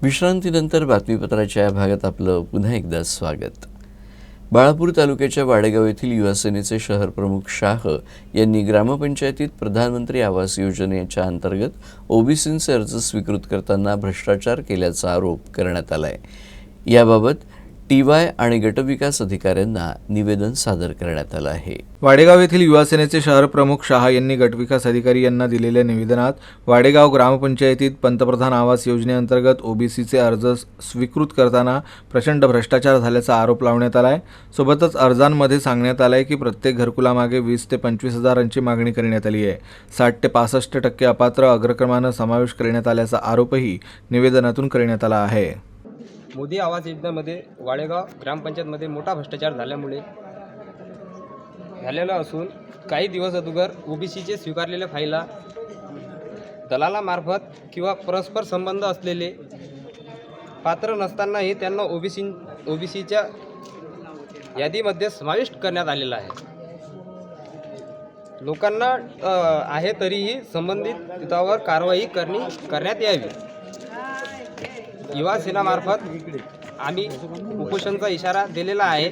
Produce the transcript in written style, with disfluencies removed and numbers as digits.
विश्रांतीनंतर बातमीपत्राच्या या भागात आपलं पुन्हा एकदा स्वागत। बाळापूर तालुक्याच्या वाडेगाव येथील युवासेनेचे शहर प्रमुख शाह यांनी ग्रामपंचायतीत प्रधानमंत्री आवास योजनेच्या अंतर्गत ओबीसींचे अर्ज स्वीकृत करताना भ्रष्टाचार केल्याचा आरोप करण्यात आलाय। याबाबत टीवाय आणि गटविकास अधिकाऱ्यांना निवेदन सादर करण्यात आलं आहे। वाडेगाव येथील युवासेनेचे शहर प्रमुख शाह यांनी गटविकास अधिकारी यांना दिलेल्या निवेदनात वाडेगाव ग्रामपंचायतीत पंतप्रधान आवास योजनेअंतर्गत ओबीसीचे अर्ज स्वीकृत करताना प्रचंड भ्रष्टाचार झाल्याचा आरोप लावण्यात आलाय। सोबतच अर्जांमध्ये सांगण्यात आलंय की प्रत्येक घरकुलामागे 20 ते 25 हजारांची मागणी करण्यात आली आहे। 60 ते 65% अपात्र अग्रक्रमानं समावेश करण्यात आल्याचा आरोपही निवेदनातून करण्यात आला आहे। मोदी आवास योजनेमध्ये वाडेगाव ग्रामपंचायतमध्ये मोठा भ्रष्टाचार झालेला असून काही दिवस अगोदर ओबीसीचे स्वीकारलेल्या फाईला दलालामार्फत किंवा परस्पर संबंध असलेले पात्र नसतानाही त्यांना ओबीसीच्या यादीमध्ये समाविष्ट करण्यात आलेला आहे। लोकांना आहे तरीही संबंधित हितावर कारवाई करण्यात यावी। युवा सेनामार्फत आम्ही उपोषणाचा इशारा दिलेला आहे।